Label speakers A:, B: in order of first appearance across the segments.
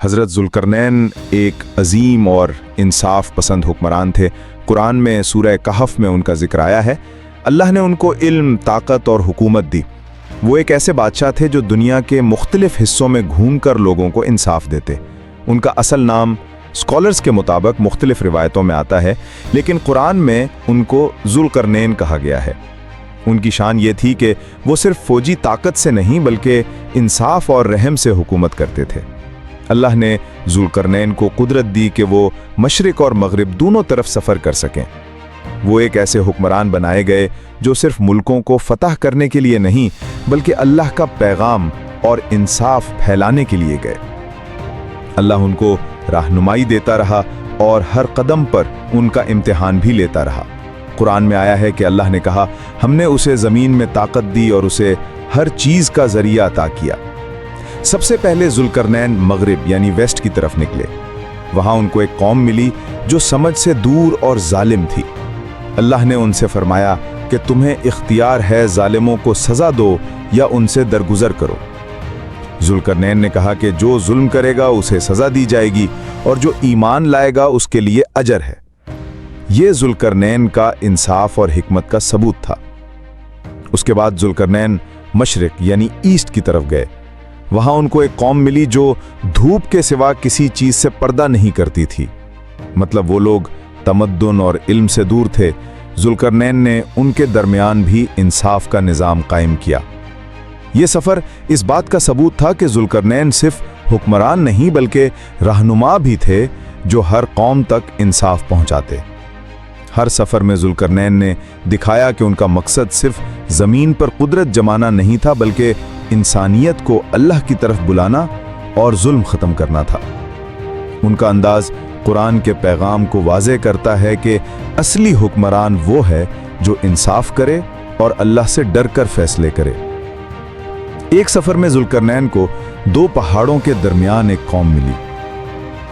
A: حضرت ذوالقرنین ایک عظیم اور انصاف پسند حکمران تھے۔ قرآن میں سورہ کہف میں ان کا ذکر آیا ہے۔ اللہ نے ان کو علم، طاقت اور حکومت دی۔ وہ ایک ایسے بادشاہ تھے جو دنیا کے مختلف حصوں میں گھوم کر لوگوں کو انصاف دیتے۔ ان کا اصل نام اسکالرز کے مطابق مختلف روایتوں میں آتا ہے، لیکن قرآن میں ان کو ذوالقرنین کہا گیا ہے۔ ان کی شان یہ تھی کہ وہ صرف فوجی طاقت سے نہیں بلکہ انصاف اور رحم سے حکومت کرتے تھے۔ اللہ نے ذوالقرنین کو قدرت دی کہ وہ مشرق اور مغرب دونوں طرف سفر کر سکیں۔ وہ ایک ایسے حکمران بنائے گئے جو صرف ملکوں کو فتح کرنے کے لیے نہیں بلکہ اللہ کا پیغام اور انصاف پھیلانے کے لیے گئے۔ اللہ ان کو رہنمائی دیتا رہا اور ہر قدم پر ان کا امتحان بھی لیتا رہا۔ قرآن میں آیا ہے کہ اللہ نے کہا، ہم نے اسے زمین میں طاقت دی اور اسے ہر چیز کا ذریعہ عطا کیا۔ سب سے پہلے ذوالقرنین مغرب یعنی ویسٹ کی طرف نکلے۔ وہاں ان کو ایک قوم ملی جو سمجھ سے دور اور ظالم تھی۔ اللہ نے ان سے فرمایا کہ تمہیں اختیار ہے ظالموں کو سزا دو یا ان سے درگزر کرو۔ ذوالقرنین نے کہا کہ جو ظلم کرے گا اسے سزا دی جائے گی اور جو ایمان لائے گا اس کے لیے اجر ہے۔ یہ ذوالقرنین کا انصاف اور حکمت کا ثبوت تھا۔ اس کے بعد ذوالقرنین مشرق یعنی ایسٹ کی طرف گئے۔ وہاں ان کو ایک قوم ملی جو دھوپ کے سوا کسی چیز سے پردہ نہیں کرتی تھی، مطلب وہ لوگ تمدن اور علم سے دور تھے۔ ذوالقرنین نے ان کے درمیان بھی انصاف کا نظام قائم کیا۔ یہ سفر اس بات کا ثبوت تھا کہ ذوالقرنین صرف حکمران نہیں بلکہ رہنما بھی تھے جو ہر قوم تک انصاف پہنچاتے۔ ہر سفر میں ذوالقرنین نے دکھایا کہ ان کا مقصد صرف زمین پر قدرت جمانا نہیں تھا بلکہ انسانیت کو اللہ کی طرف بلانا اور ظلم ختم کرنا تھا۔ ان کا انداز قرآن کے پیغام کو واضح کرتا ہے کہ اصلی حکمران وہ ہے جو انصاف کرے اور اللہ سے ڈر کر فیصلے کرے۔ ایک سفر میں ذوالقرنین کو دو پہاڑوں کے درمیان ایک قوم ملی۔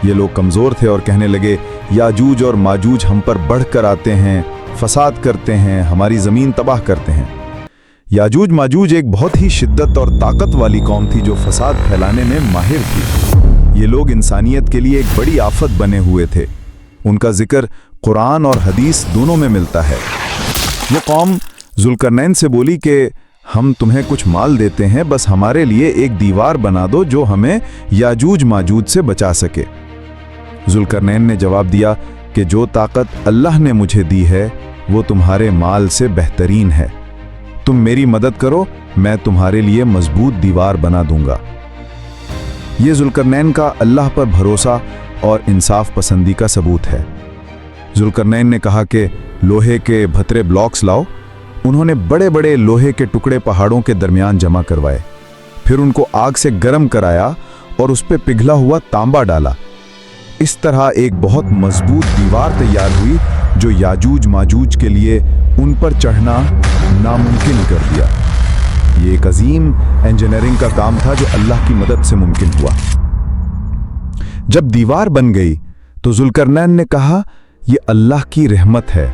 A: یہ لوگ کمزور تھے اور کہنے لگے، یاجوج اور ماجوج ہم پر بڑھ کر آتے ہیں، فساد کرتے ہیں، ہماری زمین تباہ کرتے ہیں۔ یاجوج ماجوج ایک بہت ہی شدت اور طاقت والی قوم تھی جو فساد پھیلانے میں ماہر تھی۔ یہ لوگ انسانیت کے لیے ایک بڑی آفت بنے ہوئے تھے۔ ان کا ذکر قرآن اور حدیث دونوں میں ملتا ہے۔ وہ قوم ذوالقرنین سے بولی کہ ہم تمہیں کچھ مال دیتے ہیں، بس ہمارے لیے ایک دیوار بنا دو جو ہمیں یاجوج ماجوج سے بچا سکے۔ ذوالقرنین نے جواب دیا کہ جو طاقت اللہ نے مجھے دی ہے وہ تمہارے مال سے بہترین ہے۔ تم میری مدد کرو، میں تمہارے لیے مضبوط دیوار بنا دوں گا۔ یہ ذوالقرنین کا اللہ پر بھروسہ اور انصاف پسندی کا ثبوت ہے۔ ذوالقرنین نے کہا کہ لوہے کے بھترے بلاکس لاؤ۔ انہوں نے بڑے بڑے لوہے کے ٹکڑے پہاڑوں کے درمیان جمع کروائے، پھر ان کو آگ سے گرم کرایا اور اس پہ پگھلا ہوا تانبا ڈالا۔ اس طرح ایک بہت مضبوط دیوار تیار ہوئی جو یاجوج ماجوج کے لیے ان پر چڑھنا ناممکن کر دیا۔ یہ ایک عظیم انجینئرنگ کا کام تھا جو اللہ کی مدد سے ممکن ہوا۔ جب دیوار بن گئی تو ذوالقرنین نے کہا، یہ اللہ کی رحمت ہے،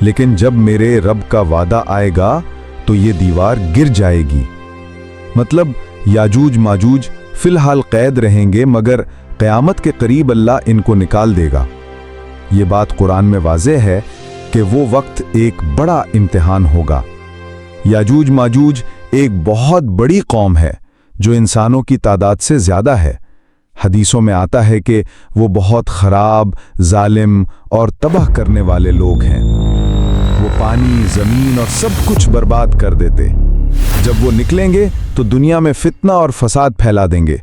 A: لیکن جب میرے رب کا وعدہ آئے گا تو یہ دیوار گر جائے گی۔ مطلب یاجوج ماجوج فی الحال قید رہیں گے مگر قیامت کے قریب اللہ ان کو نکال دے گا۔ یہ بات قرآن میں واضح ہے کہ وہ وقت ایک بڑا امتحان ہوگا۔ یاجوج ماجوج ایک بہت بڑی قوم ہے جو انسانوں کی تعداد سے زیادہ ہے۔ حدیثوں میں آتا ہے کہ وہ بہت خراب، ظالم اور تباہ کرنے والے لوگ ہیں۔ وہ پانی، زمین اور سب کچھ برباد کر دیتے۔ جب وہ نکلیں گے تو دنیا میں فتنہ اور فساد پھیلا دیں گے۔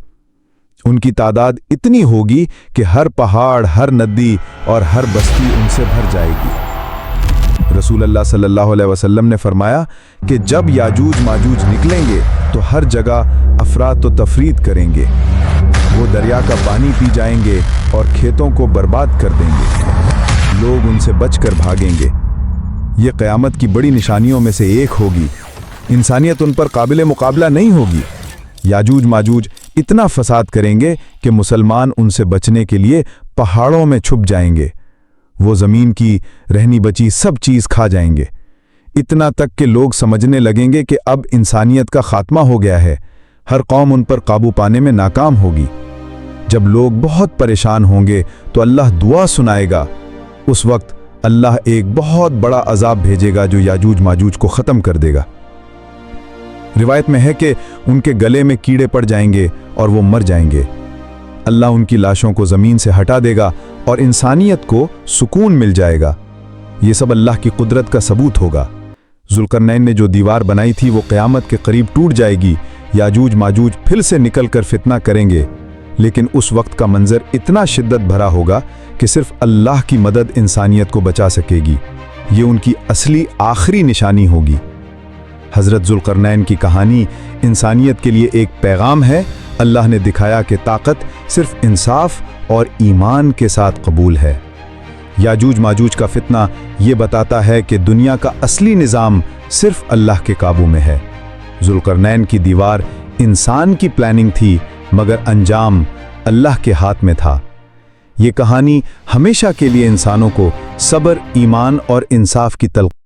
A: ان کی تعداد اتنی ہوگی کہ ہر پہاڑ، ہر ندی اور ہر بستی ان سے بھر جائے گی۔ رسول اللہ صلی اللہ علیہ وسلم نے فرمایا کہ جب یاجوج ماجوج نکلیں گے تو ہر جگہ افراط و تفرید کریں گے۔ وہ دریا کا پانی پی جائیں گے اور کھیتوں کو برباد کر دیں گے۔ لوگ ان سے بچ کر بھاگیں گے۔ یہ قیامت کی بڑی نشانیوں میں سے ایک ہوگی۔ انسانیت ان پر قابل مقابلہ نہیں ہوگی۔ یاجوج ماجوج اتنا فساد کریں گے کہ مسلمان ان سے بچنے کے لیے پہاڑوں میں چھپ جائیں گے۔ وہ زمین کی رہنی بچی سب چیز کھا جائیں گے، اتنا تک کہ لوگ سمجھنے لگیں گے کہ اب انسانیت کا خاتمہ ہو گیا ہے۔ ہر قوم ان پر قابو پانے میں ناکام ہوگی۔ جب لوگ بہت پریشان ہوں گے تو اللہ دعا سنائے گا۔ اس وقت اللہ ایک بہت بڑا عذاب بھیجے گا جو یاجوج ماجوج کو ختم کر دے گا۔ روایت میں ہے کہ ان کے گلے میں کیڑے پڑ جائیں گے اور وہ مر جائیں گے۔ اللہ ان کی لاشوں کو زمین سے ہٹا دے گا اور انسانیت کو سکون مل جائے گا۔ یہ سب اللہ کی قدرت کا ثبوت ہوگا۔ ذوالقرنین نے جو دیوار بنائی تھی وہ قیامت کے قریب ٹوٹ جائے گی۔ یاجوج ماجوج پھر سے نکل کر فتنہ کریں گے، لیکن اس وقت کا منظر اتنا شدت بھرا ہوگا کہ صرف اللہ کی مدد انسانیت کو بچا سکے گی۔ یہ ان کی اصلی آخری نشانی ہوگی۔ حضرت ذوالقرنین کی کہانی انسانیت کے لیے ایک پیغام ہے۔ اللہ نے دکھایا کہ طاقت صرف انصاف اور ایمان کے ساتھ قبول ہے۔ یاجوج ماجوج کا فتنہ یہ بتاتا ہے کہ دنیا کا اصلی نظام صرف اللہ کے قابو میں ہے۔ ذوالقرنین کی دیوار انسان کی پلاننگ تھی، مگر انجام اللہ کے ہاتھ میں تھا۔ یہ کہانی ہمیشہ کے لیے انسانوں کو صبر، ایمان اور انصاف کی تلقین